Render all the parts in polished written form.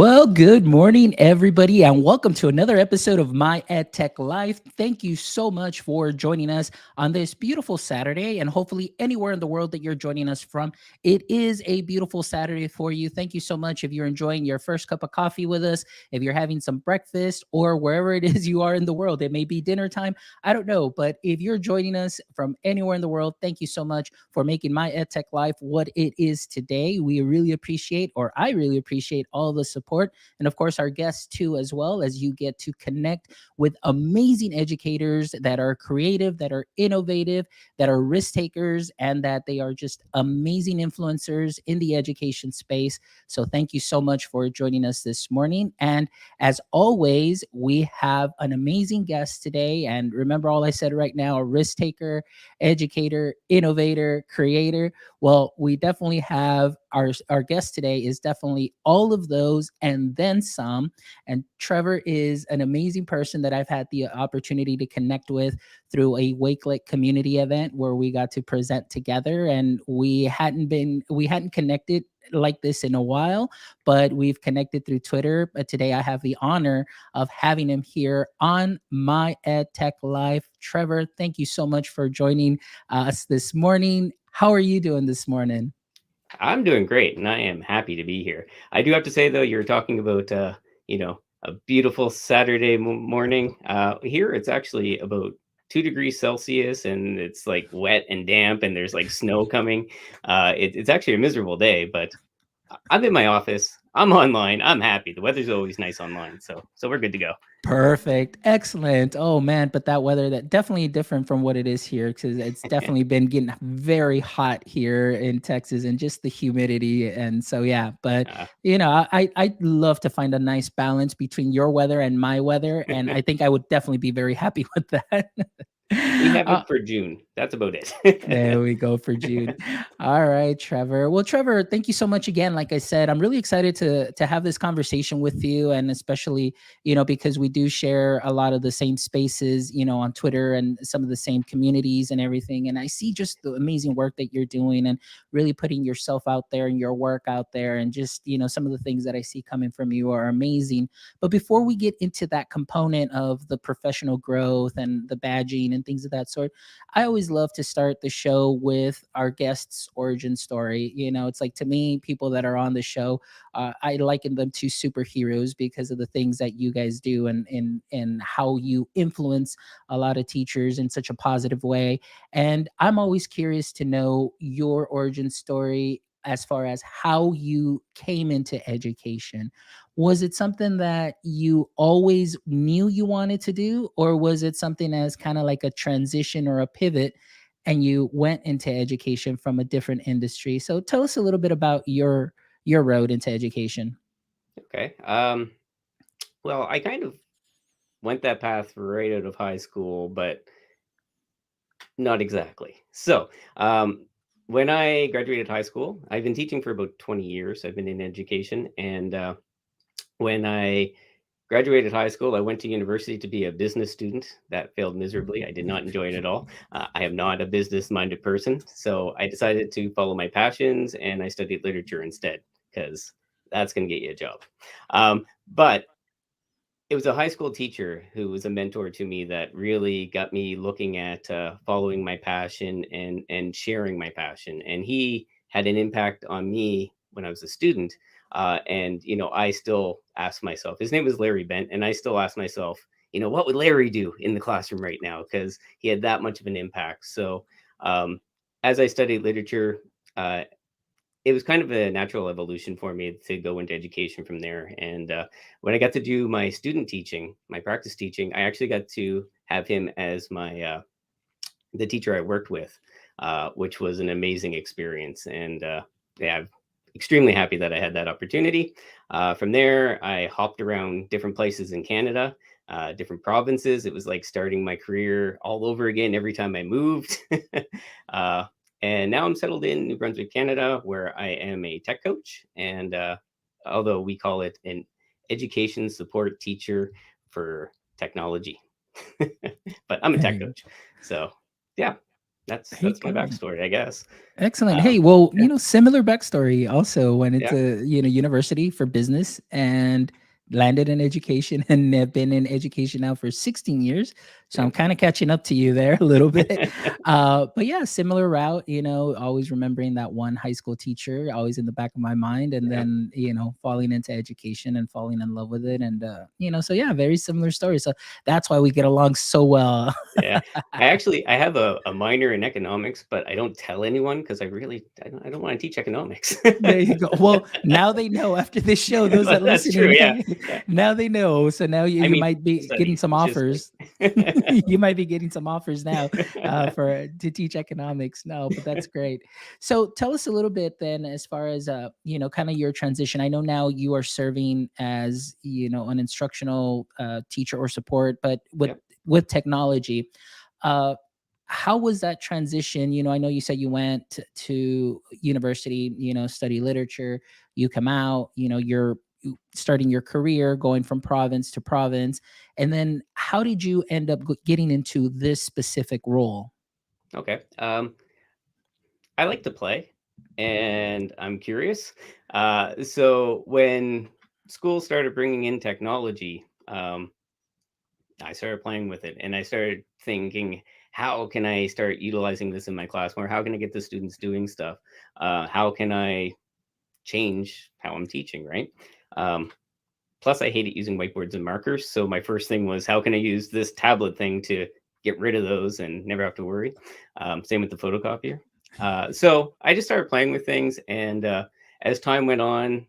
Well, good morning, everybody, and welcome to another episode of My EdTech Life. Thank you so much for joining us on this beautiful Saturday, and hopefully anywhere in the world that you're joining us from, it is a beautiful Saturday for you. Thank you so much if you're enjoying your first cup of coffee with us, if you're having some breakfast, or wherever it is you are in the world. It may be dinner time, I don't know, but if you're joining us from anywhere in the world, thank you so much for making My EdTech Life what it is today. We really appreciate, or I really appreciate, all the support and of course our guests too, as well as you get to connect with amazing educators that are creative, that are innovative, that are risk takers, and that they are just amazing influencers in the education space. So thank you so much for joining us this morning. And as always, we have an amazing guest today. And remember all I said right now: a risk taker, educator, innovator, creator. Well, we definitely have our guest today is definitely all of those and then some. And Trevor is an amazing person that I've had the opportunity to connect with through a Wakelet community event where we got to present together, and we hadn't connected like this in a while, but we've connected through Twitter. But today I have the honor of having him here on My Ed Tech Live. Trevor, thank you so much for joining us this morning. How are you doing this morning? I'm doing great, and I am happy to be here. I do have to say, though, you're talking about, a beautiful Saturday morning. Here, it's actually about 2 degrees Celsius, and it's like wet and damp, and there's like snow coming. It's actually a miserable day, but I'm in my office. I'm online. I'm happy. The weather's always nice online, so we're good to go. Perfect. Excellent. Oh man, but that weather, that definitely different from what it is here, because it's definitely been getting very hot here in Texas, and just the humidity. And so yeah, but Uh, I love to find a nice balance between your weather and my weather, and I think I would definitely be very happy with that. we have uh, it for June. That's about it. There we go for June. All right, Trevor. Well, Trevor, thank you so much again. Like I said, I'm really excited to have this conversation with you, and especially because we do share a lot of the same spaces, on Twitter, and some of the same communities and everything. And I see just the amazing work that you're doing, and really putting yourself out there and your work out there, and just some of the things that I see coming from you are amazing. But before we get into that component of the professional growth and the badging and things of that sort, I always love to start the show with our guest's origin story. It's like, to me, people that are on the show, I liken them to superheroes because of the things that you guys do, and how you influence a lot of teachers in such a positive way. And I'm always curious to know your origin story as far as how you came into education. Was it something that you always knew you wanted to do, or was it something as kind of like a transition or a pivot, and you went into education from a different industry? So tell us a little bit about your road into education. Okay. Well, I kind of went that path right out of high school, but not exactly. When I graduated high school, I've been teaching for about 20 years. I've been in education. And when I graduated high school, I went to university to be a business student. That failed miserably. I did not enjoy it at all. I am not a business minded person. So I decided to follow my passions, and I studied literature instead, because that's going to get you a job. But it was a high school teacher who was a mentor to me that really got me looking at following my passion and sharing my passion. And he had an impact on me when I was a student. And I still ask myself. His name was Larry Bent, and I still ask myself, what would Larry do in the classroom right now? Because he had that much of an impact. So um, as I studied literature, uh, it was kind of a natural evolution for me to go into education from there. And when I got to do my student teaching, my practice teaching, I actually got to have him as my the teacher I worked with, which was an amazing experience. And yeah, I'm extremely happy that I had that opportunity. From there, I hopped around different places in Canada. Different provinces. It was like starting my career all over again every time I moved. uh, and now I'm settled in New Brunswick, Canada, where I am a tech coach. And although we call it an education support teacher for technology, but I'm a tech coach. So, yeah. There you that's my go. backstory, I guess. Excellent. Um, Hey, well, yeah, similar backstory also went yeah, into, university for business and landed in education and have been in education now for 16 years. So yeah. I'm kind of catching up to you there a little bit. But yeah, similar route, always remembering that one high school teacher always in the back of my mind and Yeah, then, falling into education and falling in love with it. And, so yeah, very similar story. So that's why we get along so well. yeah. I have a minor in economics, but I don't tell anyone because I don't wanna teach economics. There you go. Well, now they know after this show, those Well, that that's true, listening, yeah, yeah. now they know. So now you, I you mean, might social be getting studies, some it's just like offers. You might be getting some offers now for to teach economics. No, but that's great. So tell us a little bit then, as far as kind of your transition. I know now you are serving as an instructional teacher or support, but with Yep, technology. Uh, how was that transition? I know you said you went to university, study literature, you come out, you're starting your career, going from province to province. And then how did you end up getting into this specific role? okay. I like to play, and I'm curious. So when school started bringing in technology, I started playing with it, and I started thinking, how can I start utilizing this in my class more? How can I get the students doing stuff? How can I change how I'm teaching? Right. Um, Plus, I hated using whiteboards and markers. So my first thing was, how can I use this tablet thing to get rid of those and never have to worry? Same with the photocopier. So I just started playing with things, and as time went on,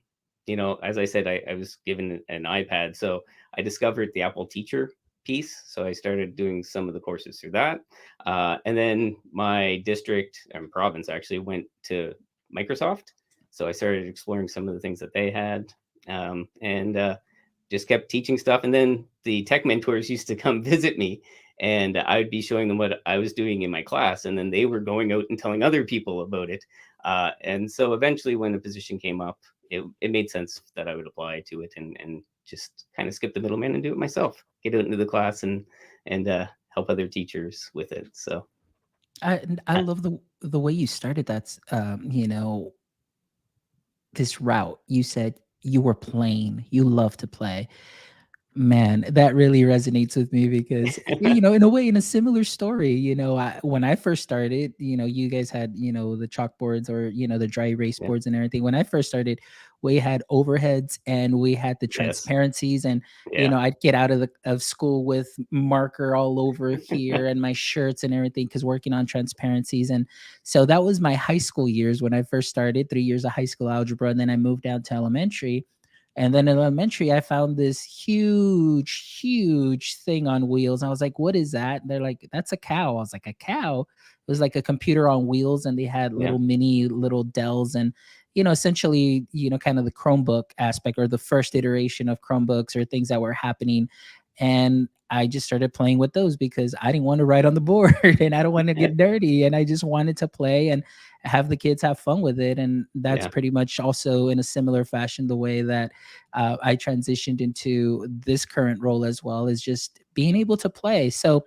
as I said, I was given an iPad, so I discovered the Apple Teacher piece. So I started doing some of the courses through that, and then my district and province actually went to Microsoft. So I started exploring some of the things that they had, and just kept teaching stuff. And then the tech mentors used to come visit me, and I would be showing them what I was doing in my class. And then they were going out and telling other people about it. And so eventually, when a position came up, it made sense that I would apply to it and just kind of skip the middleman and do it myself, get out into the class and help other teachers with it. So, I uh, love the way you started that, this route. You said you were playing, you love to play. Man, that really resonates with me because, in a way, in a similar story, when I first started, you guys had, the chalkboards or, the dry erase yeah, boards and everything. When I first started, we had overheads and we had the yes, transparencies and, yeah, I'd get out of school with marker all over here and my shirts and everything because working on transparencies. And so that was my high school years when I first started, 3 years of high school algebra. And then I moved down to elementary, and then in elementary, I found this huge, huge thing on wheels. I was like, what is that? They're like, that's a cow. I was like, a cow? It was like a computer on wheels, and they had yeah, little mini little Dells and, essentially, kind of the Chromebook aspect or the first iteration of Chromebooks or things that were happening. And I just started playing with those because I didn't want to write on the board and I don't want to get dirty. And I just wanted to play and have the kids have fun with it. And that's yeah, pretty much also in a similar fashion the way that I transitioned into this current role as well, is just being able to play. So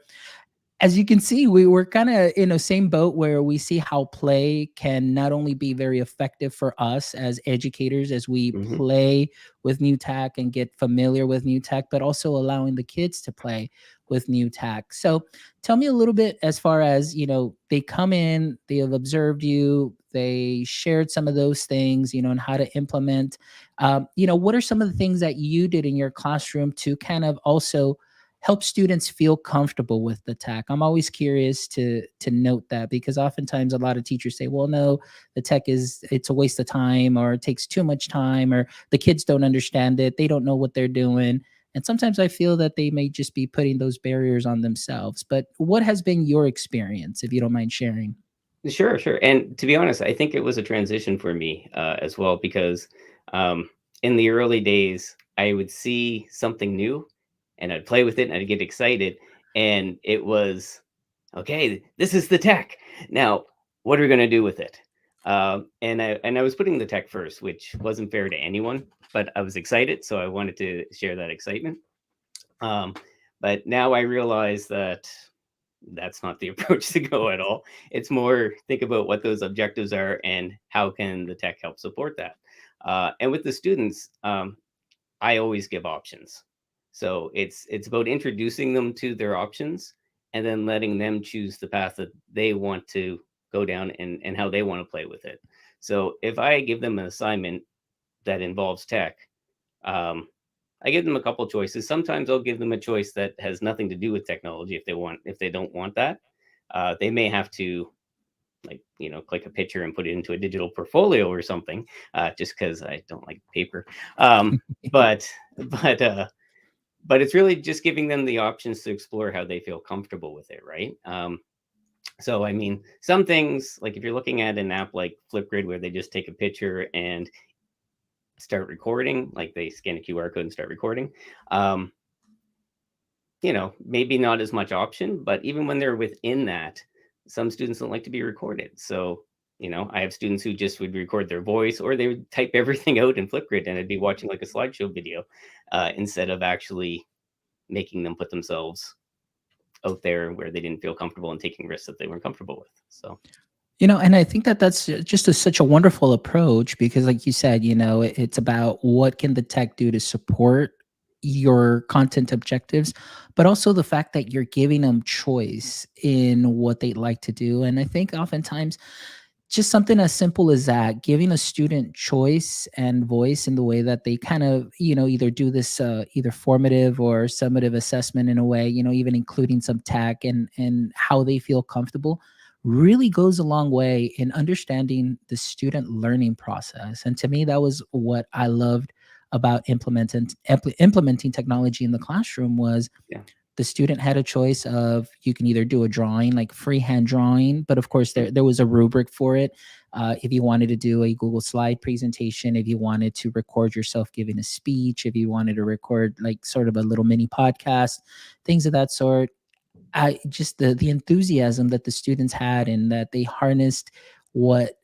as you can see, we were kind of in the same boat where we see how play can not only be very effective for us as educators as we hmm, play with new tech and get familiar with new tech, but also allowing the kids to play with new tech. So tell me a little bit as far as, they come in, they have observed you, they shared some of those things, and how to implement. What are some of the things that you did in your classroom to kind of also help students feel comfortable with the tech? I'm always curious to note that because oftentimes a lot of teachers say, "Well, no, the tech it's a waste of time or it takes too much time or the kids don't understand it. They don't know what they're doing." And sometimes I feel that they may just be putting those barriers on themselves. But what has been your experience, if you don't mind sharing? sure, sure. And to be honest, I think it was a transition for me as well because um, in the early days, I would see something new and I'd play with it and I'd get excited. And it was, okay, this is the tech. Now, what are we going to do with it? And I was putting the tech first, which wasn't fair to anyone, but I was excited. So I wanted to share that excitement. Um, but now I realize that that's not the approach to go at all. It's more think about what those objectives are and how can the tech help support that. And with the students, I always give options. So it's about introducing them to their options and then letting them choose the path that they want to go down and how they want to play with it. So if I give them an assignment that involves tech, um, I give them a couple choices. Sometimes I'll give them a choice that has nothing to do with technology if they don't want that. They may have to like click a picture and put it into a digital portfolio or something, just because I don't like paper. But but but it's really just giving them the options to explore how they feel comfortable with it, right? So I mean, some things like if you're looking at an app like Flipgrid where they just take a picture and start recording, like they scan a QR code and start recording. Um, maybe not as much option, but even when they're within that, some students don't like to be recorded. So, I have students who just would record their voice or they would type everything out in Flipgrid and I'd be watching like a slideshow video instead of actually making them put themselves out there where they didn't feel comfortable and taking risks that they weren't comfortable with. So, And I think that that's just such a wonderful approach because, like you said, it's about what can the tech do to support your content objectives, but also the fact that you're giving them choice in what they'd like to do. And I think oftentimes just something as simple as that, giving a student choice and voice in the way that they kind of, either do this either formative or summative assessment in a way, even including some tech and how they feel comfortable really goes a long way in understanding the student learning process. And to me, that was what I loved about implementing technology in the classroom was yeah. the student had a choice of you can either do a drawing like freehand drawing, but of course there was a rubric for it. If you wanted to do a Google slide presentation, if you wanted to record yourself giving a speech, if you wanted to record like sort of a little mini podcast, things of that sort. I just the enthusiasm that the students had and that they harnessed what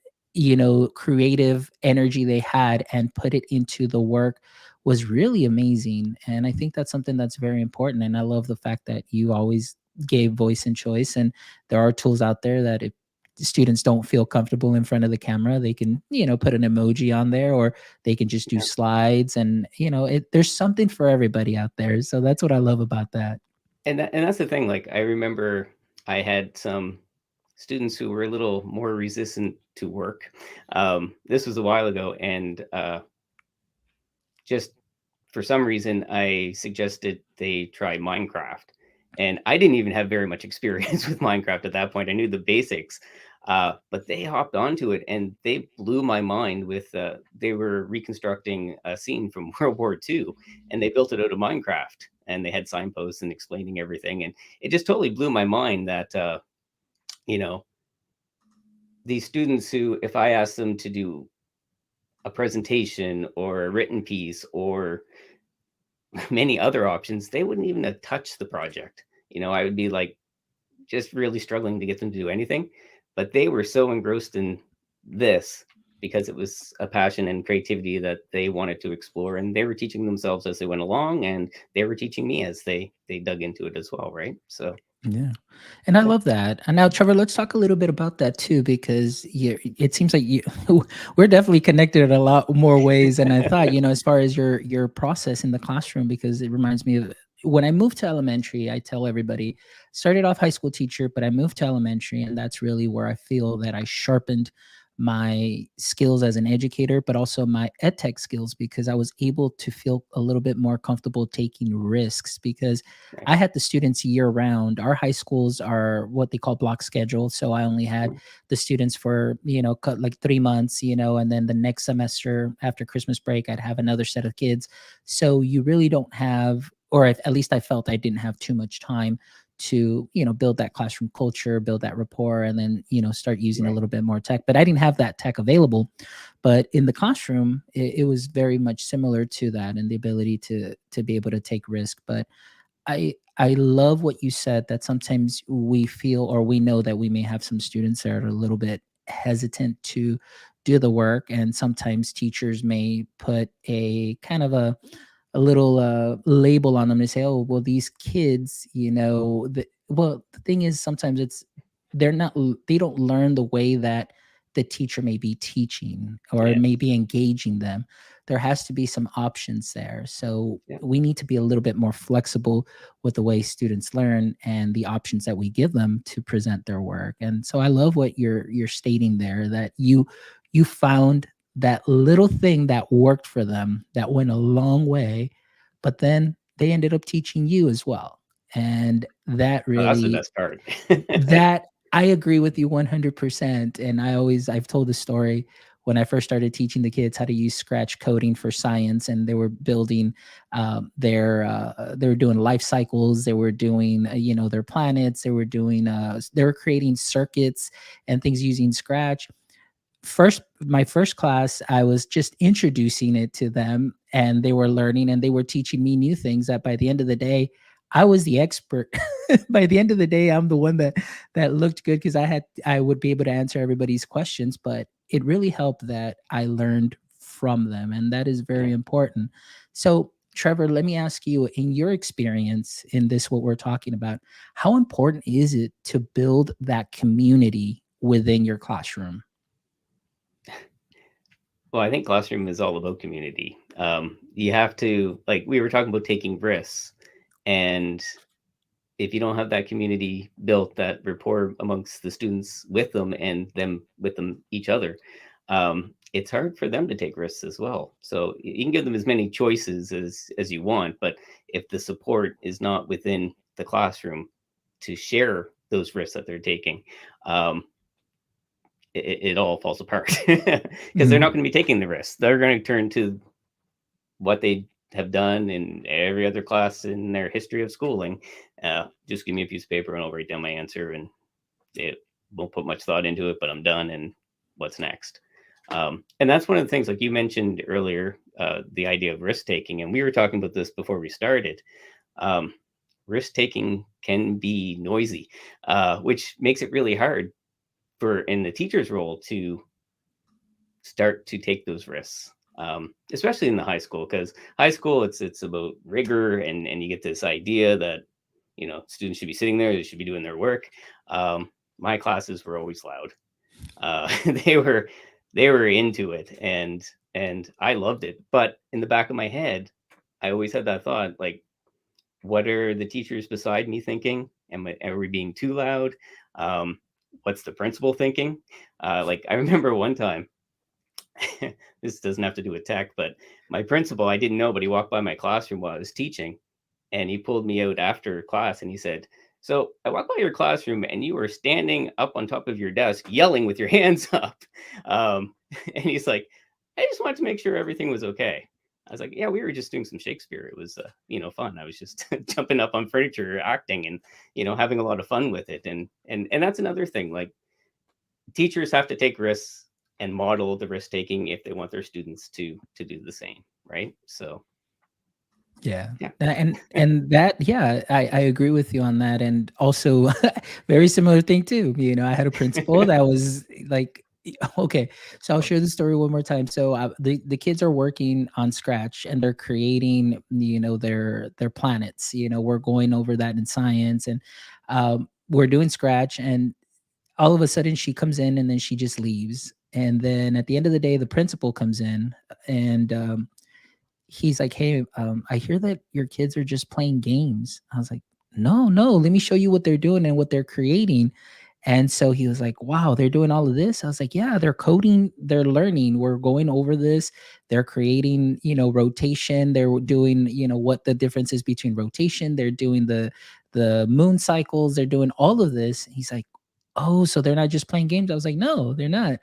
creative energy they had and put it into the work was really amazing. And I think that's something that's very important. And I love the fact that you always gave voice and choice. And there are tools out there that if students don't feel comfortable in front of the camera, they can put an emoji on there, or they can just do Yeah. slides. And there's something for everybody out there. So that's what I love about that. And that's the thing. Like I remember I had some students who were a little more resistant to work. This was a while ago, and just for some reason, I suggested they try Minecraft. And I didn't even have very much experience with Minecraft at that point. I knew the basics, but they hopped onto it and they blew my mind with, they were reconstructing a scene from World War II and they built it out of Minecraft and they had signposts and explaining everything. And it just totally blew my mind that, you know, these students who, if I asked them to do a presentation or a written piece or many other options, they wouldn't even have touched the project. I would be like just really struggling to get them to do anything, but they were so engrossed in this because it was a passion and creativity that they wanted to explore, and they were teaching themselves as they went along, and they were teaching me as they dug into it as well, right? So Yeah. And I yeah, love that. And now, Trevor, let's talk a little bit about that too, because it seems like we're definitely connected in a lot more ways than I thought, as far as your process in the classroom, because it reminds me of when I moved to elementary. I tell everybody, started off high school teacher, but I moved to elementary, and that's really where I feel that I sharpened my skills as an educator, but also my ed tech skills, because I was able to feel a little bit more comfortable taking risks because right. I had the students year round. Our high schools are what they call block schedule. So I only had the students for, like 3 months, and then the next semester after Christmas break, I'd have another set of kids. So you really don't have, or at least I felt I didn't have too much time to build that classroom culture, build that rapport, and then start using a Right. little bit more tech. But I didn't have that tech available. But in the classroom, it was very much similar to that, and the ability to be able to take risk. But I love what you said, that sometimes we feel, or we know that we may have some students that are a little bit hesitant to do the work, and sometimes teachers may put a kind of a little label on them to say, oh, well, these kids, well, the thing is sometimes they don't learn the way that the teacher may be teaching or Yeah, maybe engaging them. There has to be some options there. So yeah. we need to be a little bit more flexible with the way students learn and the options that we give them to present their work. And so I love what you're stating there, that you found that little thing that worked for them that went a long way, but then they ended up teaching you as well. And that Oh, that's the really, best part. that I agree with you 100%. And I've told the story when I first started teaching the kids how to use Scratch coding for science, and they were building they were doing life cycles, they were doing their planets, they were creating circuits and things using Scratch. My first class, I was just introducing it to them, and they were learning and they were teaching me new things that by the end of the day, I was the expert. By the end of the day, I'm the one that looked good because I would be able to answer everybody's questions, but it really helped that I learned from them, and that is Yeah. very important. So, Trevor, let me ask you, in your experience in this, what we're talking about, how important is it to build that community within your classroom? Well, I think classroom is all about community. You have to, like we were talking about, taking risks, and if you don't have that community built, that rapport amongst the students with them and them with them each other, it's hard for them to take risks as well. So you can give them as many choices as you want, but if the support is not within the classroom to share those risks that they're taking, um, it all falls apart because they're not Mhm. going to be taking the risks. They're going to turn to what they have done in every other class in their history of schooling. Just give me a piece of paper and I'll write down my answer, and it won't put much thought into it, but I'm done. And what's next? And that's one of the things, like you mentioned earlier, the idea of risk taking. And we were talking about this before we started. Um, Risk taking can be noisy, which makes it really hard for in the teacher's role to start to take those risks, especially in the high school, because high school, it's about rigor, and you get this idea that students should be sitting there, they should be doing their work. My classes were always loud. They were into it, and I loved it, but in the back of my head, I always had that thought, like, what are the teachers beside me thinking? Are we being too loud? um, what's the principal thinking? Like, I remember one time, this doesn't have to do with tech, but my principal, I didn't know, but he walked by my classroom while I was teaching, and he pulled me out after class and he said, "So I walked by your classroom and you were standing up on top of your desk yelling with your hands up." Um, and he's like, "I just wanted to make sure everything was okay." I was like, "Yeah, we were just doing some Shakespeare. It was, fun. I was just jumping up on furniture, acting, and having a lot of fun with it." And that's another thing. Like, teachers have to take risks and model the risk taking if they want their students to do the same, right? So Yeah. yeah. And that, yeah, I agree with you on that, and also very similar thing too. I had a principal that was like, okay, so I'll share the story one more time. So the kids are working on Scratch and they're creating, their planets. We're going over that in science, and we're doing Scratch, and all of a sudden she comes in and then she just leaves. And then at the end of the day, the principal comes in, and he's like, "Hey, I hear that your kids are just playing games." I was like, "No, no, let me show you what they're doing and what they're creating." And so he was like, "Wow, they're doing all of this." I was like, "Yeah, they're coding, they're learning. We're going over this. They're creating, rotation. They're doing, what the difference is between rotation. They're doing the moon cycles. They're doing all of this." He's like, "Oh, so they're not just playing games?" I was like, "No, they're not."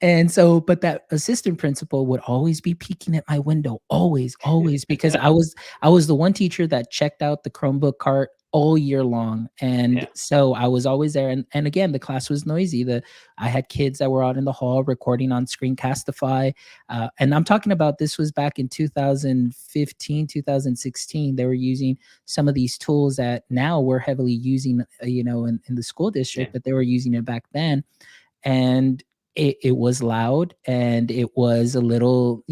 And so, but that assistant principal would always be peeking at my window, always, always, because I was the one teacher that checked out the Chromebook cart all year long. And Yeah. so I was always there. And again, the class was noisy. I had kids that were out in the hall recording on Screencastify. And I'm talking about, this was back in 2015, 2016. They were using some of these tools that now we're heavily using, in the school Yeah. district, but they were using it back then. And it was loud, and it was a little,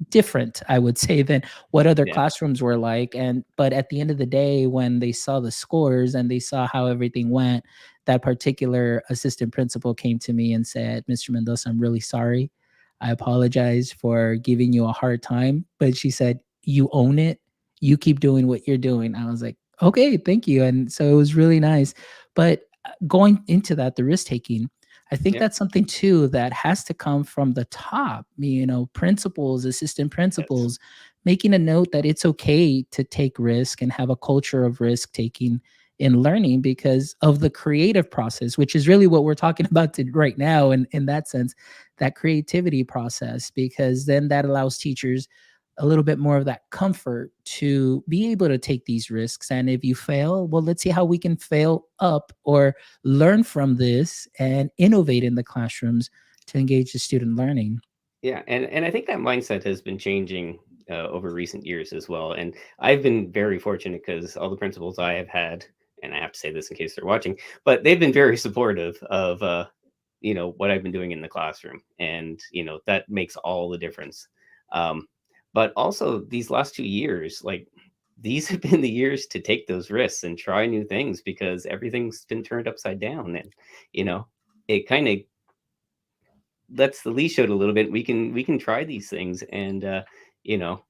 different, I would say, than what other Yeah. classrooms were like. And but at the end of the day, when they saw the scores and they saw how everything went, that particular assistant principal came to me and said, "Mr. Mendoza, I'm really sorry. I apologize for giving you a hard time." But she said, "You own it. You keep doing what you're doing." I was like, "Okay, thank you." And so it was really nice. But going into that, the risk taking, I think Yeah. that's something too that has to come from the top, principals, assistant Yes. principals, making a note that it's okay to take risk and have a culture of risk taking in learning because of the creative process, which is really what we're talking about right now. And in that sense, that creativity process, because then that allows teachers a little bit more of that comfort to be able to take these risks. And if you fail, well, let's see how we can fail up or learn from this and innovate in the classrooms to engage the student learning. Yeah, and I think that mindset has been changing over recent years as well. And I've been very fortunate because all the principals I have had, and I have to say this in case they're watching, but they've been very supportive of what I've been doing in the classroom, and that makes all the difference. Um, but also these last 2 years, like these have been the years to take those risks and try new things because everything's been turned upside down, and you know it kind of lets the leash out a little bit. We can try these things and you know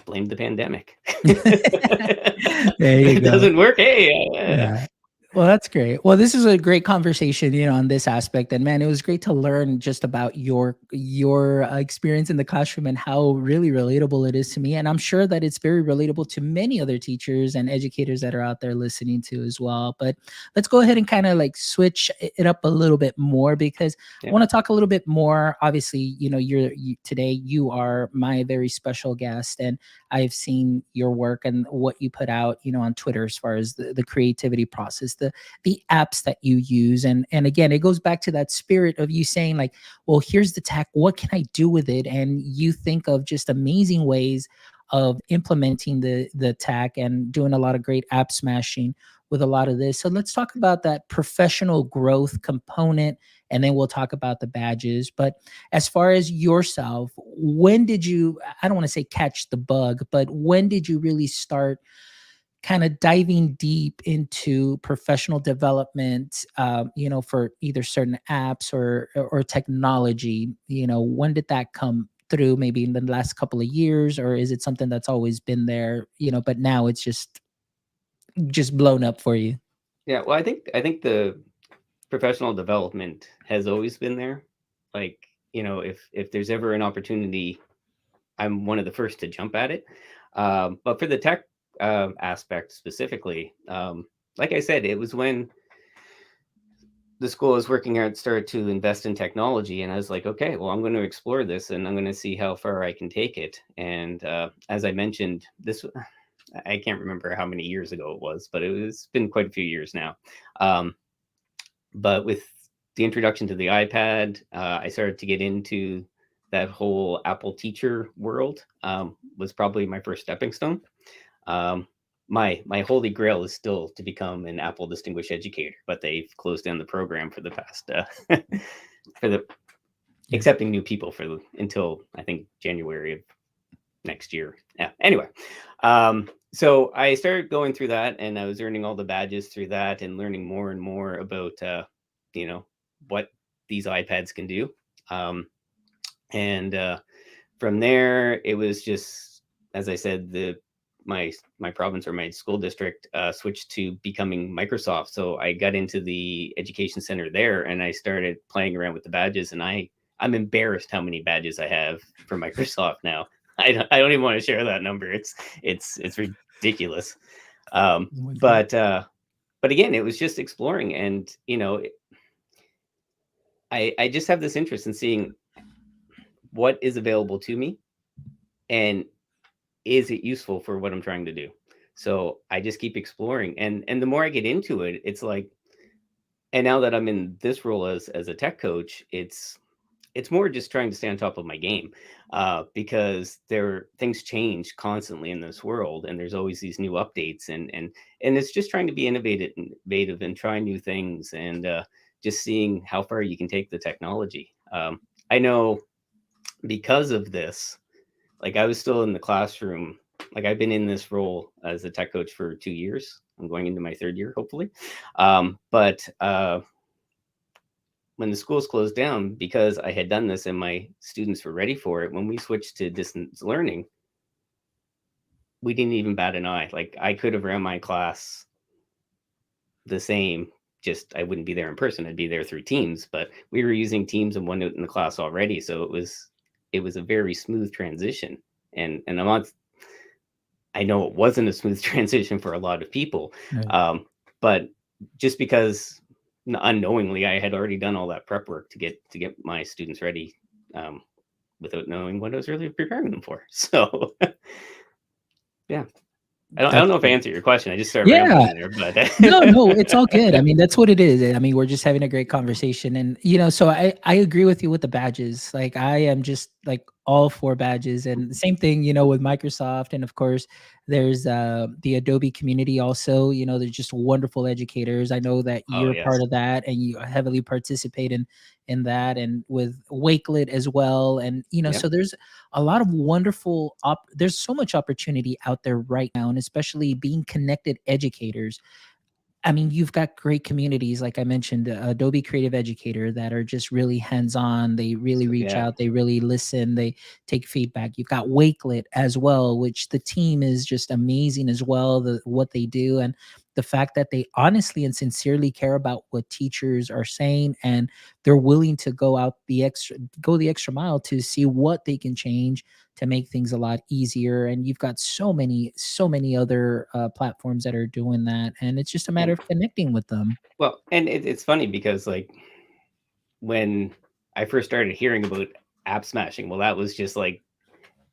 blame the pandemic. There you It go. doesn't work. Hey, Yeah. Well, that's great. Well, this is a great conversation, on this aspect. And man, it was great to learn just about your experience in the classroom and how really relatable it is to me. And I'm sure that it's very relatable to many other teachers and educators that are out there listening to as well. But let's go ahead and kind of like switch it up a little bit more because I yeah, want to talk a little bit more. Obviously, today you are my very special guest, and I've seen your work and what you put out, on Twitter as far as the creativity process, the apps that you use. And again, it goes back to that spirit of you saying like, well, here's the tech, what can I do with it? And you think of just amazing ways of implementing the tech and doing a lot of great app smashing with a lot of this. So let's talk about that professional growth component, and then we'll talk about the badges. But as far as yourself, when did you, I don't want to say catch the bug, but when did you really start kind of diving deep into professional development, for either certain apps or technology? When did that come through? Maybe in the last couple of years, or is it something that's always been there, but now it's just blown up for you? yeah. Well, I think the professional development has always been there. Like if there's ever an opportunity, I'm one of the first to jump at it. But for the tech aspect specifically, like I said, it was when the school I was working at started to invest in technology, and I was like, okay, well, I'm going to explore this, and I'm going to see how far I can take it. And as I mentioned, I can't remember how many years ago it was, but it's been quite a few years now. Um, but with the introduction to the iPad, I started to get into that whole Apple teacher world. Was probably my first stepping stone. Um, my holy grail is still to become an Apple Distinguished Educator, but they've closed down the program for the past for the Yeah. accepting new people until I think January of next year. Yeah. Anyway, so I started going through that, and I was earning all the badges through that, and learning more and more about you know what these iPads can do. Um, and from there, it was just, as I said, my province or my school district switched to becoming Microsoft. So I got into the education center there, and I started playing around with the badges. And I'm embarrassed how many badges I have for Microsoft now. I don't even want to share that number. It's ridiculous. Um, I'm with you. but uh, but again, it was just exploring, and I just have this interest in seeing what is available to me, and is it useful for what I'm trying to do? So I just keep exploring, and the more I get into it, it's like, and now that I'm in this role as a tech coach, it's more just trying to stay on top of my game, because things change constantly in this world, and there's always these new updates, and it's just trying to be innovative and try new things, and just seeing how far you can take the technology. I know because of this, like I was still in the classroom. Like I've been in this role as a tech coach for 2 years. I'm going into my third year, hopefully. But when the schools closed down, because I had done this and my students were ready for it, when we switched to distance learning, we didn't even bat an eye. Like I could have ran my class the same, just I wouldn't be there in person. I'd be there through Teams, but we were using Teams and OneNote in the class already, so it was a very smooth transition. And I'm not, I know it wasn't a smooth transition for a lot of people, Right. but just because unknowingly I had already done all that prep work to get my students ready, without knowing what I was really preparing them for. So yeah, I don't That's know if I great. answered your question. I just started Yeah. rambling there, No, no, it's all but good. I mean, that's what it is. I mean, we're just having a great conversation. And, so I agree with you with the badges. Like, I am just like all for badges. And the same thing, with Microsoft. And of course, there's the Adobe Community also. They're just wonderful educators. I know that oh you're part yes, of that and you heavily participate in that, and with Wakelet as well. And, yeah. so there's a lot of wonderful there's so much opportunity out there right now, and especially being connected educators. I mean, you've got great communities, like I mentioned, Adobe Creative Educator, that are just really hands-on. They really So reach yeah, out, they really listen, they take feedback. You've got Wakelet as well, which the team is just amazing as well, what they do, and the fact that they honestly and sincerely care about what teachers are saying, and they're willing to go the extra mile to see what they can change to make things a lot easier. And you've got so many other platforms that are doing that, and it's just a matter and of connecting with them. well, and it's funny because like when I first started hearing about app smashing, well, that was just like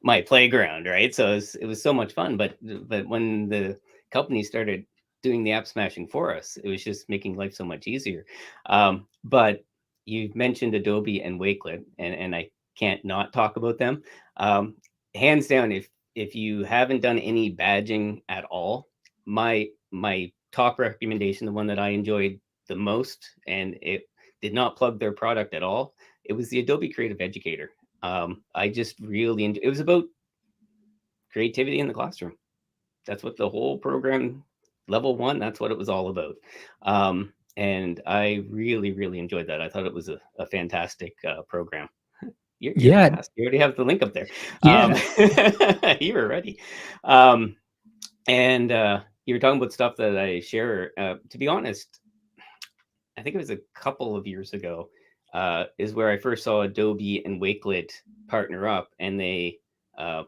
my playground, right? So it was so much fun. But when the company started doing the app smashing for us, it was just making life so much easier. But you mentioned Adobe and Wakelet, and I can't not talk about them. Um, Hands down, if you haven't done any badging at all, my top recommendation, the one that I enjoyed the most, and it did not plug their product at all, it was the Adobe Creative Educator. I just really it was about creativity in the classroom. That's what the whole program, level one, that's what it was all about. And I really, really enjoyed that. I thought it was a fantastic program. You're Yeah, fast. You already have the link up there. yeah, You were ready. Um, and you were talking about stuff that I share. To be honest, I think it was a couple of years ago, is where I first saw Adobe and Wakelet partner up, and they uh,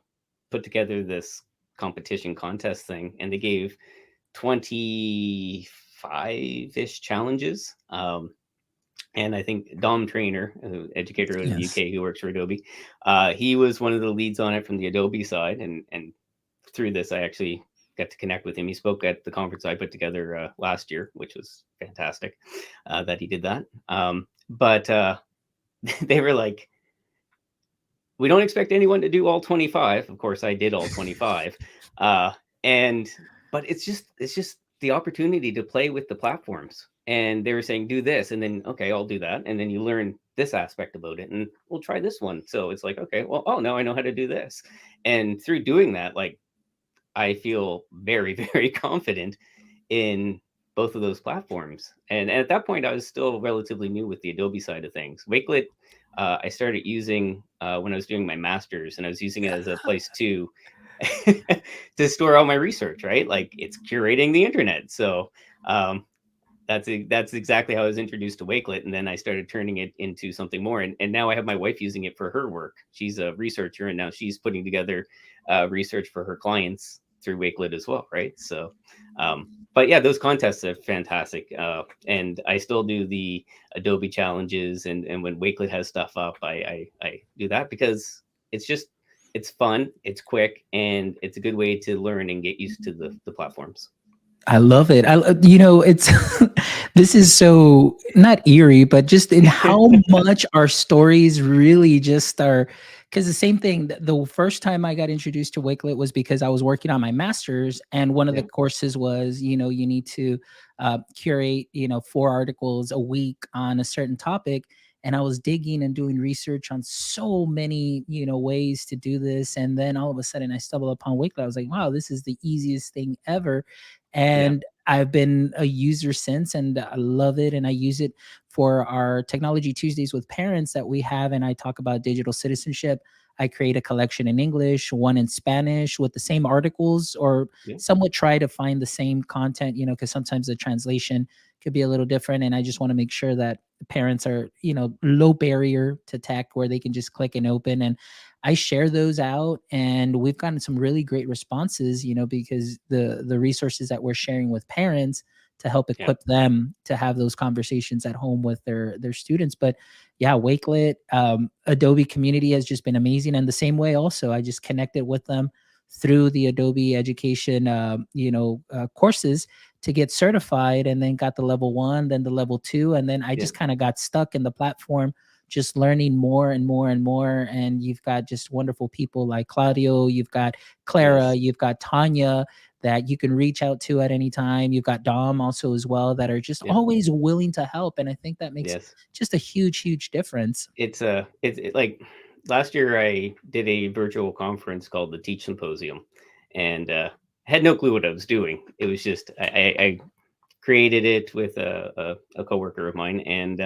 put together this competition contest thing, and they gave 25-ish challenges. And I think Dom Trainer, an educator out in the yes. UK who works for Adobe, he was one of the leads on it from the Adobe side, and through this, I actually got to connect with him. He spoke at the conference I put together last year, which was fantastic that he did that. But they were like, we don't expect anyone to do all 25. Of course, I did all 25. Uh, and but it's just the opportunity to play with the platforms. And they were saying, do this, and then okay, I'll do that, and then you learn this aspect about it, and we'll try this one. So it's like, okay, well, oh, now I know how to do this. And through doing that, like I feel very, very confident in both of those platforms. And at that point, I was still relatively new with the Adobe side of things. Wakelet, I started using when I was doing my master's, and I was using it as a place to to store all my research. Right, like it's curating the internet. So um, that's exactly how I was introduced to Wakelet, and then I started turning it into something more. And now I have my wife using it for her work. She's a researcher, and now she's putting together research for her clients through Wakelet as well, right? So, but yeah, those contests are fantastic, and I still do the Adobe challenges, and when Wakelet has stuff up, I do that because it's fun, it's quick, and it's a good way to learn and get used to the platforms. I love it. It's this is so not eerie, but just in how much our stories really just are. Because the same thing, the first time I got introduced to Wakelet was because I was working on my master's, and one of the Yeah. courses was, you need to curate, 4 articles a week on a certain topic. and I was digging and doing research on so many, ways to do this. And then all of a sudden I stumbled upon Wakelet. I was like, wow, this is the easiest thing ever. Yeah. And I've been a user since, and I love it. And I use it for our Technology Tuesdays with parents that we have. And I talk about digital citizenship. I create a collection in English, one in Spanish with the same articles, or Yeah. somewhat try to find the same content, because sometimes the translation could be a little different. And I just want to make sure that the parents are, low barrier to tech where they can just click and open. And I share those out, and we've gotten some really great responses, because the resources that we're sharing with parents to help Yeah. equip them to have those conversations at home with their students. But yeah, Wakelet, Adobe Community has just been amazing. And the same way, also, I just connected with them through the Adobe education, courses to get certified, and then got the level 1, then the level 2, and then I Yeah. just kind of got stuck in the platform, just learning more and more and more. And you've got just wonderful people like Claudio, you've got Clara, Yes. you've got Tanya that you can reach out to at any time. You've got Dom also as well, that are just Yeah. always willing to help. And I think that makes Yes. just a huge, huge difference. Like last year I did a virtual conference called the Teach Symposium, and had no clue what I was doing. It was just I created it with a coworker of mine, and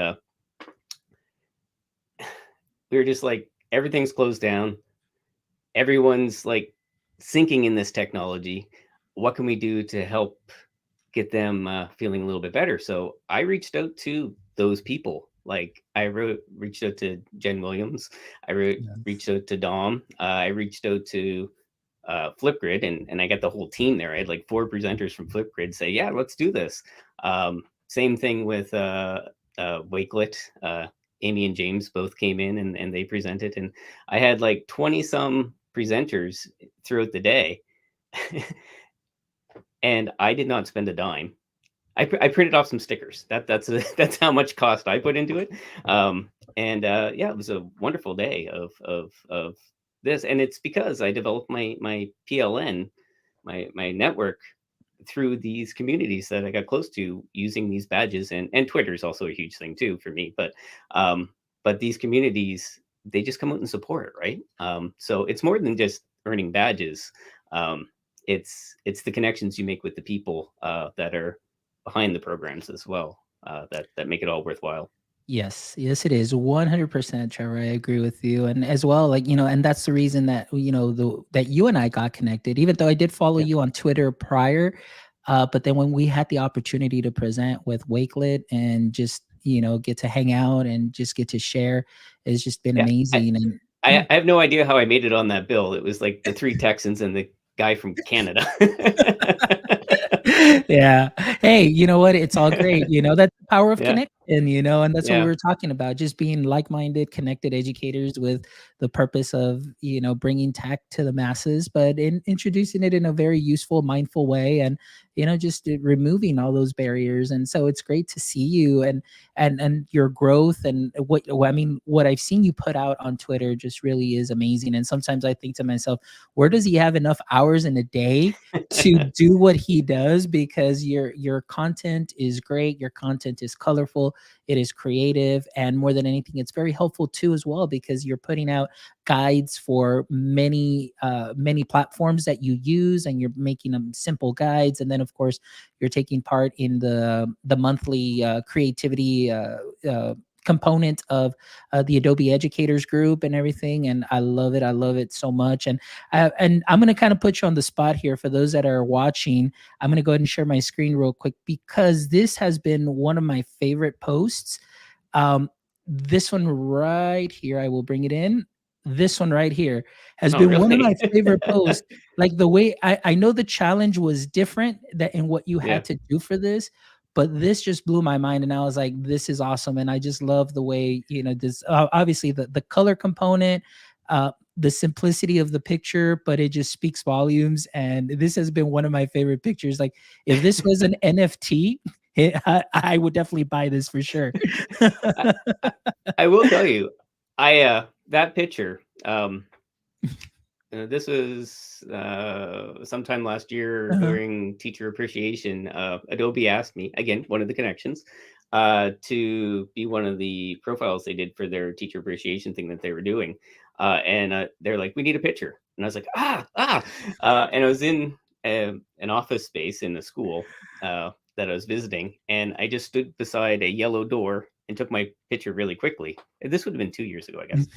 we were just like, everything's closed down. Everyone's like sinking in this technology. What can we do to help get them feeling a little bit better? So I reached out to those people. Like reached out to Jen Williams. Reached Yes. out to Dom. I reached out to Flipgrid, and I got the whole team there. I had like 4 presenters from Flipgrid say, yeah, let's do this. Same thing with Wakelet. Amy and James both came in, and they presented. And I had like 20 some presenters throughout the day. And I did not spend a dime. I printed off some stickers. That's how much cost I put into it. And yeah, it was a wonderful day of this, and it's because I developed my PLN, my network, through these communities that I got close to using these badges. And Twitter is also a huge thing too for me. Um, but these communities, they just come out and support it, right? So it's more than just earning badges. Um, it's the connections you make with the people that are behind the programs as well, that make it all worthwhile. Yes, yes, it is 100%, Trevor. I agree with you, and as well, like, and that's the reason that that you and I got connected. Even though I did follow Yeah. you on Twitter prior, but then when we had the opportunity to present with Wakelet and just get to hang out and just get to share, it's just been Yeah. amazing. And yeah. I have no idea how I made it on that bill. It was like the 3 Texans and the guy from Canada. Yeah. Hey, you know what? It's all great. That's the power of Yeah. connection, and that's what we Yeah. were talking about, just being like-minded, connected educators with the purpose of, bringing tech to the masses, but introducing it in a very useful, mindful way, and, just removing all those barriers. And so it's great to see you, and your growth, and what I've seen you put out on Twitter just really is amazing. And sometimes I think to myself, where does he have enough hours in a day to do what he does? Because your content is great, your content is colorful, it is creative, and more than anything, it's very helpful too as well, because you're putting out guides for many platforms that you use, and you're making them simple guides. And then of course you're taking part in the monthly creativity component of the Adobe Educators Group and everything. And I love it. I love it so much. And I'm going to kind of put you on the spot here for those that are watching. I'm going to go ahead and share my screen real quick, because this has been one of my favorite posts. Um, this one right here, I will bring it in. This one right here has Oh, been one of really? my favorite posts. Like, the way I know the challenge was different that in what you Yeah. had to do for this, but this just blew my mind. And I was like, this is awesome. And I just love the way, this, obviously the color component, the simplicity of the picture, but it just speaks volumes. And this has been one of my favorite pictures. Like, if this was an NFT, I would definitely buy this for sure. I I will tell you, that picture, this was sometime last year Uh-huh. during teacher appreciation. Adobe asked me, again, one of the connections, to be one of the profiles they did for their teacher appreciation thing that they were doing. And they're like, we need a picture. And I was like, and I was in an office space in a school that I was visiting. And I just stood beside a yellow door and took my picture really quickly. And this would have been 2 years ago, I guess.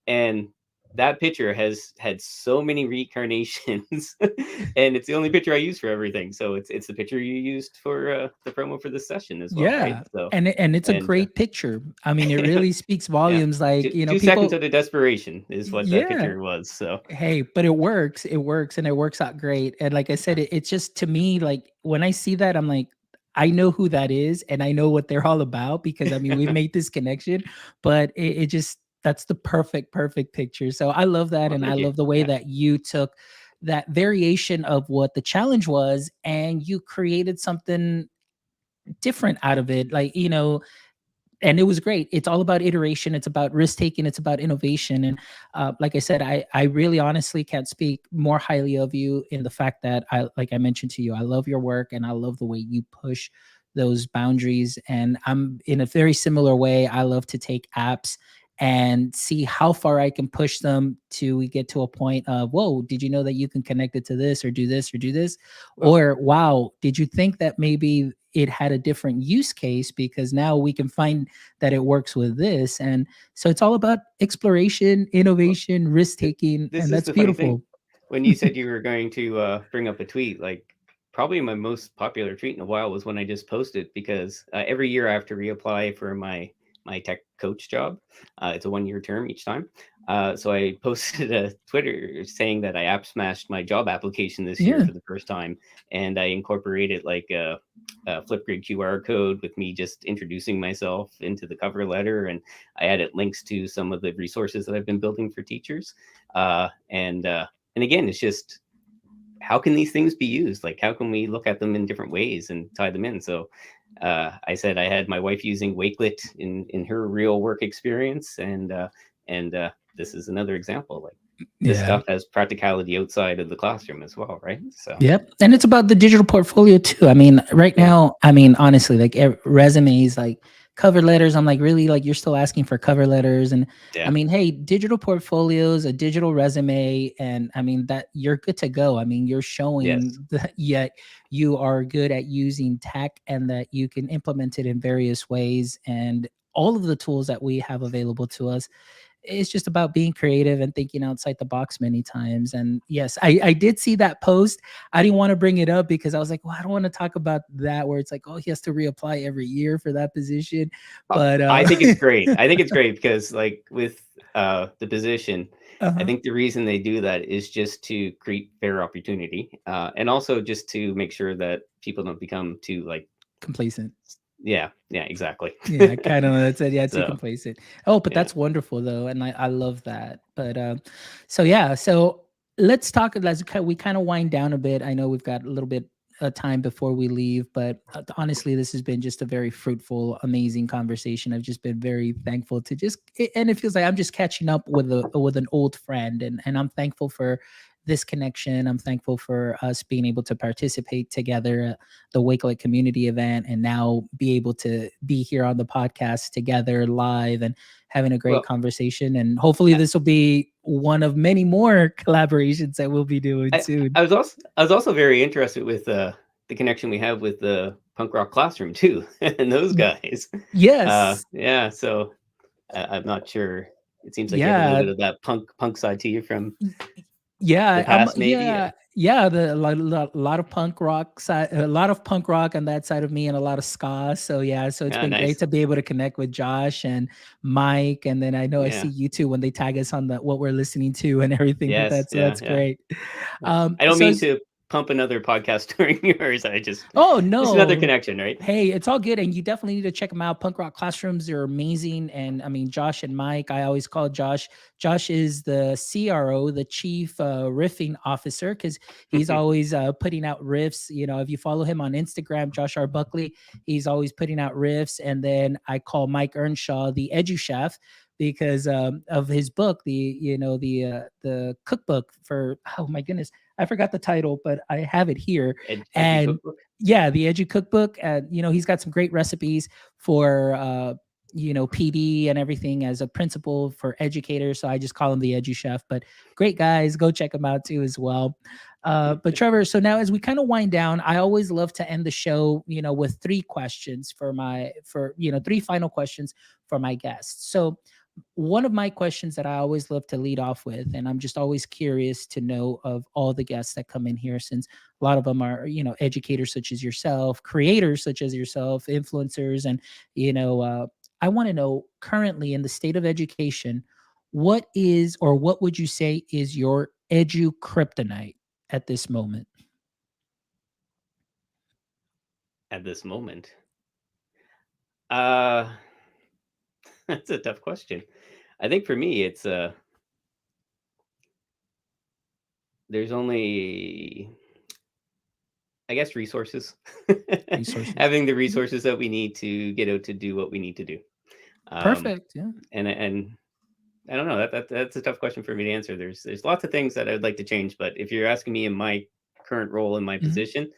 And that picture has had so many reincarnations, and it's the only picture I use for everything. So it's the picture you used for the promo for this session as well, right? Yeah, So and it's a and great picture. I mean, it really speaks yeah, volumes, like, 2 seconds people. out of desperation is what that Yeah. picture was. So Hey, but it works, and it works out great, and like I said, it's just, to me, like, when I see that, I'm like, I know who that is, and I know what they're all about, because, I mean, we've made this connection, but it just, that's the perfect picture, so I love that, well, and I thank you. love the way Yeah, that you took that variation of what the challenge was, and you created something different out of it, like, and it was great. It's all about iteration. It's about risk taking. It's about innovation. And like I said, I really honestly can't speak more highly of you, in the fact that, like I mentioned to you, I love your work, and I love the way you push those boundaries. And I'm in a very similar way. I love to take apps and see how far I can push them to we get to a point of, whoa, did you know that you can connect it to this, or do this, or do this? well, Or, wow, did you think that maybe it had a different use case, because now we can find that it works with this. And so it's all about exploration, well, innovation, risk taking, this and is that's the funny thing. beautiful. When you said you were going to bring up a tweet, like probably my most popular tweet in a while was when I just posted, because every year I have to reapply for my tech coach job. It's a 1 year term each time. So I posted a Twitter saying that I app smashed my job application this year Yeah. for the first time, and I incorporated like a Flipgrid QR code with me just introducing myself into the cover letter, and I added links to some of the resources that I've been building for teachers. And again, it's just, how can these things be used? Like, how can we look at them in different ways and tie them in? So I said I had my wife using Wakelet in her real work experience, and this is another example. Like, this Yeah. stuff has practicality outside of the classroom as well, right? So Yep. And it's about the digital portfolio too. I mean, right yeah, now, I mean, honestly, like, resumes, like cover letters, I'm like, really, like, you're still asking for cover letters. And I yeah, mean, hey, digital portfolios, a digital resume, and I mean, that you're good to go. I mean, you're yes. showing that, yet you are good at using tech, and that you can implement it in various ways. And all of the tools that we have available to us, it's just about being creative and thinking outside the box many times. And yes, I did see that post. I didn't want to bring it up, because I was like, well, I don't want to talk about that, where it's like, oh, he has to reapply every year for that position. But I think it's great. I think it's great because, like, with the position, I uh-huh. think the reason they do that is just to create fair opportunity, and also just to make sure that people don't become too, like, Complacent. yeah, yeah, exactly. Yeah, kind of, that's it. Yeah, too So complacent. Oh, but yeah, that's wonderful though, and I love that. But so yeah, so let's talk. We kind of wind down a bit. I know we've got a little bit of time before we leave, but honestly, this has been just a very fruitful, amazing conversation. I've just been very thankful to and it feels like I'm just catching up with an old friend, and I'm thankful for this connection. I'm thankful for us being able to participate together, the Wakelet community event, and now be able to be here on the podcast together live, and having a great well, conversation. And hopefully I, this will be one of many more collaborations that we'll be doing I soon. I was also very interested with the connection we have with the punk rock classroom too, and those Y- guys. Yes. Yeah, so I'm not sure. It seems like you have a little Yeah. bit of that punk side to you from Y- the Yeah, past, maybe. yeah, yeah, the lot of punk rock side, a lot of punk rock on that side of me, and a lot of ska. So yeah, so it's Yeah, been great nice. to be able to connect with Josh and Mike, and then I know I see Yeah. you too when they tag us on the what we're listening to and everything like Yes. that. So Yeah. that's Yeah. great. Yeah. I don't So mean to pump another podcast during yours. I oh just another no. connection, right? Hey, it's all good. And you definitely need to check them out. Punk Rock Classrooms, they're amazing. And I mean, Josh and Mike, I always call Josh. Josh is the CRO, the chief riffing officer, because he's always putting out riffs. If you follow him on Instagram, Josh R. Buckley, he's always putting out riffs. And then I call Mike Earnshaw the Edu Chef, because of his book, the cookbook for, oh my goodness, I forgot the title, but I have it here. Edgy And cookbook. yeah, the Edgy Cookbook. And he's got some great recipes for PD and everything as a principal for educators. So I just call him the Edgy Chef. But great guys, go check him out too as well. But Trevor, so now as we kind of wind down, I always love to end the show, with three questions three final questions for my guests. So one of my questions that I always love to lead off with, and I'm just always curious to know of all the guests that come in here, since a lot of them are, educators such as yourself, creators such as yourself, influencers, and, I want to know currently in the state of education, what is, or what would you say is your edu kryptonite at this moment? At this moment, uh, that's a tough question. I think for me, it's there's only, I guess, resources. Resources. Having the Mhm. resources that we need to get out to do what we need to do. Um, Perfect. Yeah. and I don't know. That's a tough question for me to answer. There's lots of things that I'd like to change, but if you're asking me in my current role in my Mhm. position,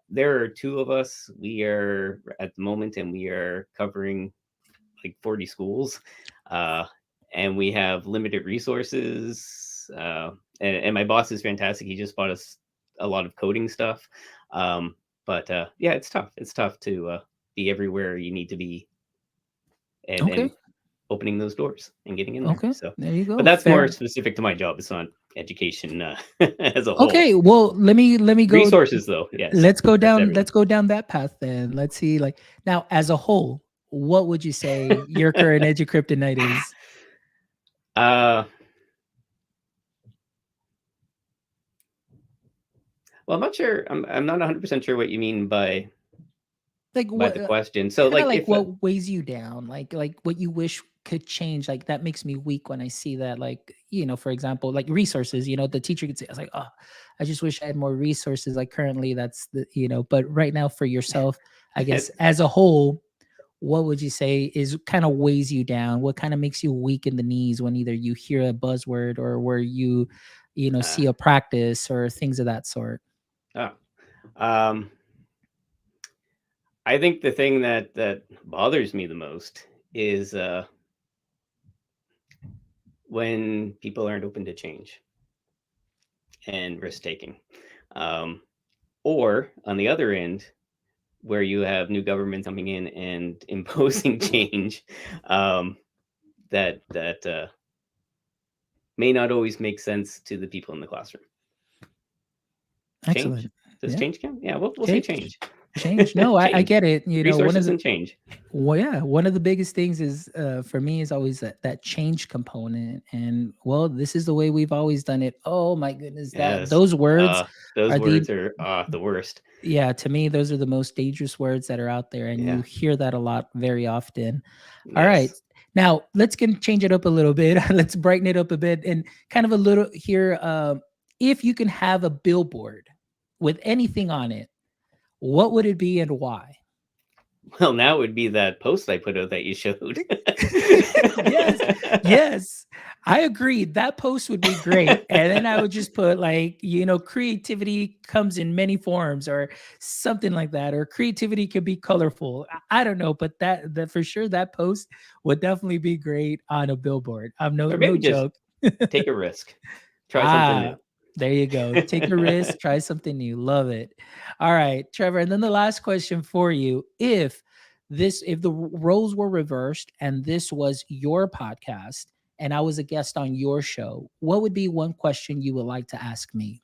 there are two of us. We are at the moment, and we are covering like 40 schools, uh, and we have limited resources. And my boss is fantastic. He just bought us a lot of coding stuff. Um, but yeah, it's tough. It's tough to be everywhere you need to be, and Okay. opening those doors and getting in there. Okay. So, There you but go. that's more Fair. specific to my job. It's not education as a whole. Okay, well, let me go. Resources, though, yes, that's everything. Let's go down that path then. Let's see, like, now as a whole, what would you say your current edu kryptonite is? Uh, well, I'm not sure. I'm not 100% sure what you mean Like by what, the question. So, kind of like, like if what weighs you down, like what you wish could change. Like that makes me weak when I see that. Like, for example, like resources. The teacher could say, "I was like, oh, I just wish I had more resources." Like currently, that's But right now, for yourself, I guess as a whole, what would you say is kind of weighs you down? What kind of makes you weak in the knees when either you hear a buzzword or where you, uh, see a practice or things of that sort? oh, um, I think the thing that bothers me the most is when people aren't open to change and risk taking, um, or on the other end, where you have new government coming in and imposing change, um, that may not always make sense to the people in the classroom. Change? Excellent. Does Yeah. change count? Yeah, we'll say Change. change. Change. No, I Change. get it. One of Resources the and change. Well, yeah, one of the biggest things is for me is always that change component. And well, this is the way we've always done it. Oh my goodness, that Yes. those words Those are the words are the worst. yeah, to me, those are the most dangerous words that are out there, and you Yeah. hear that a lot very often. All right. Yes. Now let's change it up a little bit. Let's brighten it up a bit and kind of a little here. If you can have a billboard with anything on it, what would it be and why? Well, now would be that post I put out that you showed. Yes, yes. I agree. That post would be great. And then I would just put like, creativity comes in many forms or something like that. Or creativity could be colorful. I don't know, but that for sure that post would definitely be great on a billboard. I'm no Or no maybe just joke. take a risk. Try something Ah, new. there you go. Take a risk, try something new. Love it. All right, Trevor. And then the last question for you. If the roles were reversed and this was your podcast and I was a guest on your show, what would be one question you would like to ask me?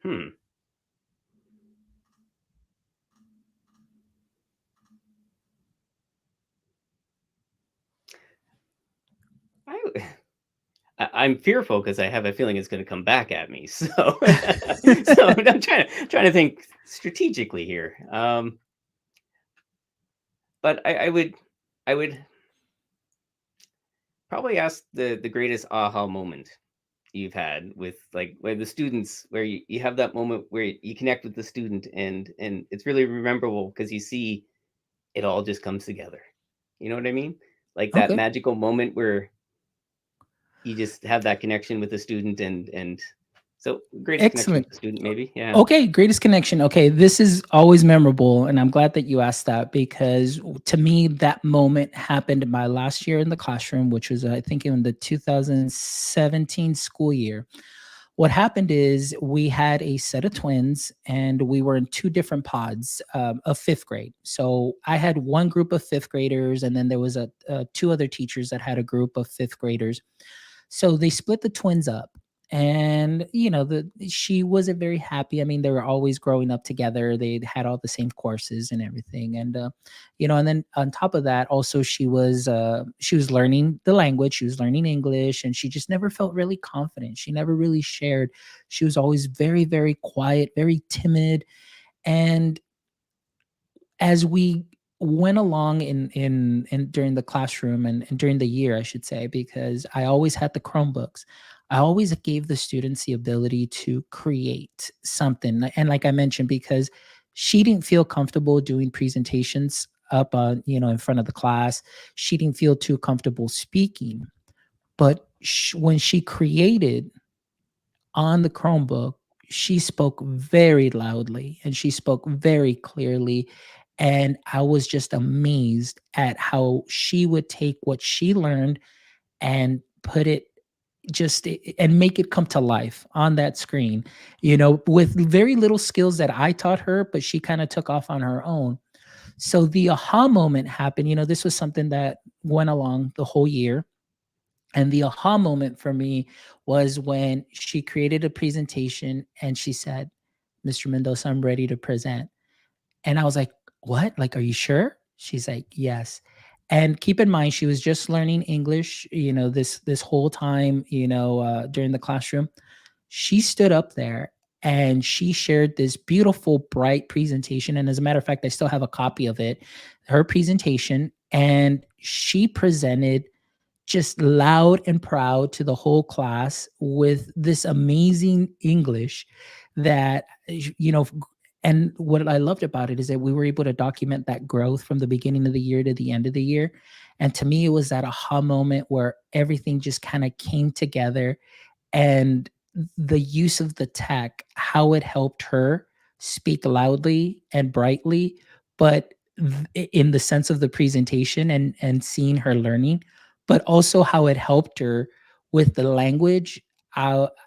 Hmm. I I'm fearful because I have a feeling it's going to come back at me. So, so I'm trying to think strategically here. But I would probably ask the greatest aha moment you've had with like where the students where you have that moment where you connect with the student and it's really memorable because you see it all just comes together. You know what I mean? Like that Okay. magical moment where you just have that connection with the student, and so greatest connection with Excellent. the student, maybe. Yeah. Okay, greatest connection. Okay, this is always memorable, and I'm glad that you asked that because to me, that moment happened my last year in the classroom, which was, I think, in the 2017 school year. What happened is we had a set of twins, and we were in two different pods of fifth grade. So I had one group of fifth graders, and then there was two other teachers that had a group of fifth graders. So they split the twins up. And the she wasn't very happy. I mean, they were always growing up together. They had all the same courses and everything. And and then on top of that, also she was learning the language. She was learning English, and she just never felt really confident. She never really shared. She was always very, very quiet, very timid. And as we went along in during the classroom, and during the year, I should say, because I always had the Chromebooks, I always gave the students the ability to create something. And like I mentioned, because she didn't feel comfortable doing presentations up on, in front of the class, she didn't feel too comfortable speaking. But when she created on the Chromebook, she spoke very loudly and she spoke very clearly. And I was just amazed at how she would take what she learned and put it and make it come to life on that screen, with very little skills that I taught her, but she kind of took off on her own. So the aha moment happened. This was something that went along the whole year. And the aha moment for me was when she created a presentation and she said, "Mr. Mendoza, I'm ready to present." And I was like, "What? Like, are you sure?" She's like, "Yes." And keep in mind, she was just learning English, this whole time, during the classroom. She stood up there and she shared this beautiful, bright presentation. And as a matter of fact, I still have a copy of it, her presentation. And she presented just loud and proud to the whole class with this amazing English that, and what I loved about it is that we were able to document that growth from the beginning of the year to the end of the year. And to me, it was that aha moment where everything just kind of came together, and the use of the tech, how it helped her speak loudly and brightly, but in the sense of the presentation and seeing her learning, but also how it helped her with the language.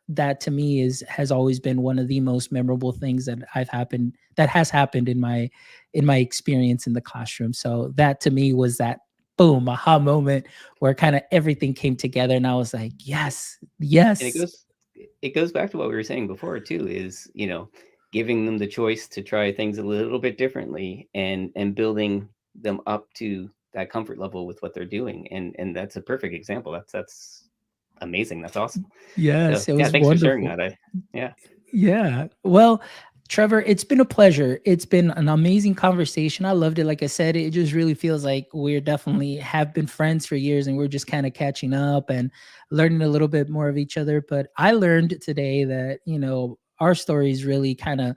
That to me has always been one of the most memorable things that has happened in my experience in the classroom. So that to me was that boom aha moment where kind of everything came together, and I was like, yes, And yes. it goes back to what we were saying before too, is, giving them the choice to try things a little bit differently, and building them up to that comfort level with what they're doing. And that's a perfect example. That's amazing. That's awesome. So Yes, it yeah, was thanks for sharing wonderful. that. Yeah. Yeah. Well, Trevor, it's been a pleasure. It's been an amazing conversation. I loved it. Like I said, it just really feels like we're definitely have been friends for years, and we're just kind of catching up and learning a little bit more of each other. But I learned today that, our stories really kind of,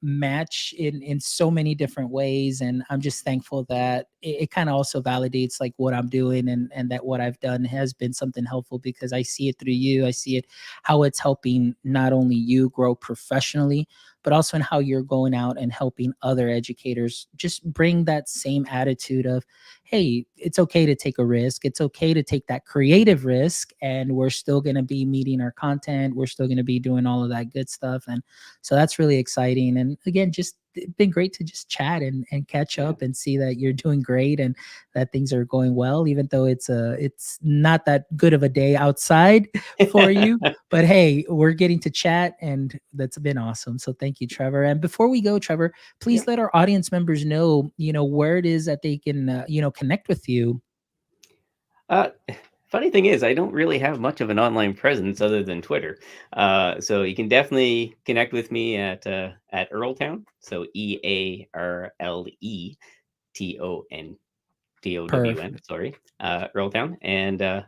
match in so many different ways. And I'm just thankful that it kind of also validates like what I'm doing, and that what I've done has been something helpful because I see it through you. I see it how it's helping not only you grow professionally, but also in how you're going out and helping other educators just bring that same attitude of, hey, it's okay to take a risk. It's okay to take that creative risk, and we're still going to be meeting our content. We're still going to be doing all of that good stuff. And so that's really exciting. And again, just it's been great to just chat and catch Yeah. up and see that you're doing great and that things are going well, even though it's not that good of a day outside for you. But hey, we're getting to chat, and that's been awesome. So thank you, Trevor. And before we go, Trevor, Yeah. please let our audience members know, where it is that they can, connect with you. Uh, Funny thing is, I don't really have much of an online presence other than Twitter. So you can definitely connect with me at Earltown. So EARLETONTOWN. Perfect. Sorry, Earltown, and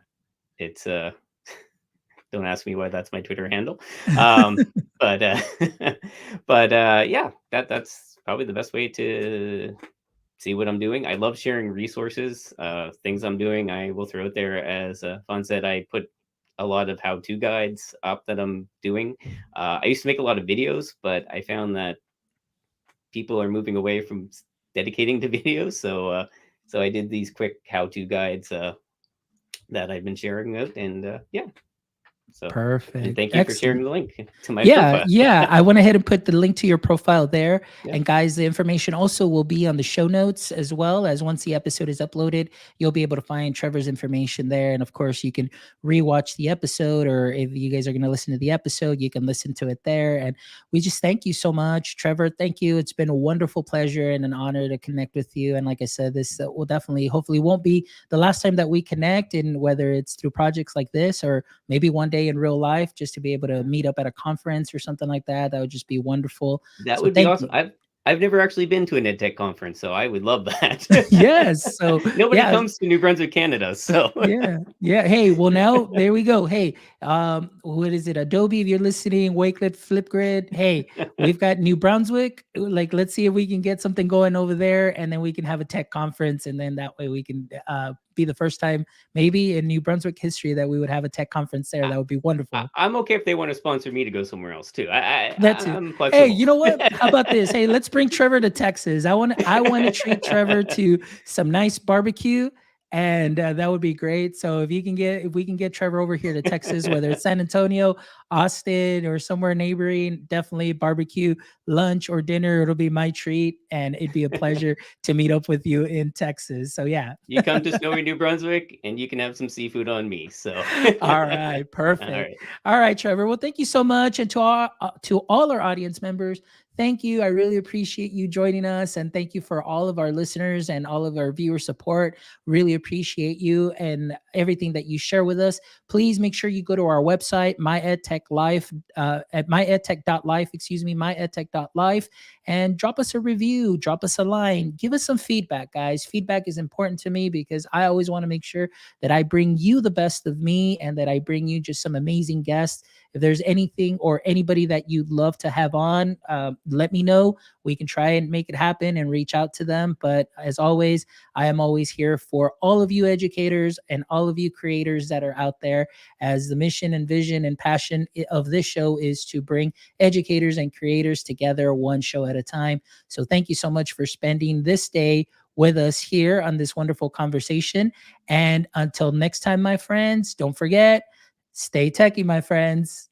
it's don't ask me why that's my Twitter handle. Um, but yeah, that's probably the best way to see what I'm doing. I love sharing resources, things I'm doing. I will throw it there as Fawn said. I put a lot of how-to guides up that I'm doing. I used to make a lot of videos, but I found that people are moving away from dedicating to videos. So I did these quick how-to guides that I've been sharing out, and yeah. So, and Perfect. thank you for Excellent. sharing the link to my Yeah, profile. yeah. I went ahead and put the link to your profile there. Yeah, And guys, the information also will be on the show notes, as well as once the episode is uploaded, you'll be able to find Trevor's information there. And of course, you can rewatch the episode, or if you guys are going to listen to the episode, you can listen to it there. And we just thank you so much, Trevor. Thank you. It's been a wonderful pleasure and an honor to connect with you. And like I said, this will definitely, hopefully, won't be the last time that we connect, and whether it's through projects like this or maybe one day in real life, just to be able to meet up at a conference or something like that. That would just be wonderful. that So would be thank awesome. you. I've never actually been to an EdTech conference, so I would love that. Yes. So Nobody yeah, comes to New Brunswick, Canada, so yeah, yeah. Hey, well now there we go. Hey, what is it? Adobe, if you're listening, Wakelet, Flipgrid. Hey, we've got New Brunswick. Like, let's see if we can get something going over there, and then we can have a tech conference, and then that way we can be the first time maybe in New Brunswick history that we would have a tech conference there. I, That would be wonderful. I'm okay if they want to sponsor me to go somewhere else too. That's it. I'm Hey, flexible. you know what? How about this? Hey, let's bring Trevor to Texas. I want to treat Trevor to some nice barbecue, and that would be great. So if we can get Trevor over here to Texas, whether it's San Antonio, Austin, or somewhere neighboring, definitely barbecue, lunch or dinner. It'll be my treat, and it'd be a pleasure to meet up with you in Texas. So yeah. You come to snowy New Brunswick, and you can have some seafood on me. So, All right, all perfect. right. All right, Trevor. Well, thank you so much, and to all our audience members, thank you. I really appreciate you joining us, and thank you for all of our listeners and all of our viewer support. Really appreciate you and everything that you share with us. Please make sure you go to our website, myedtechlife, at myedtech.life, excuse me, myedtech.life, and drop us a review, drop us a line, give us some feedback, guys. Feedback is important to me because I always want to make sure that I bring you the best of me and that I bring you just some amazing guests. If there's anything or anybody that you'd love to have on, let me know. We can try and make it happen and reach out to them. But as always, I am always here for all of you educators and all of you creators that are out there, as the mission and vision and passion of this show is to bring educators and creators together one show at a time. So thank you so much for spending this day with us here on this wonderful conversation. And until next time, my friends, don't forget, stay techie, my friends.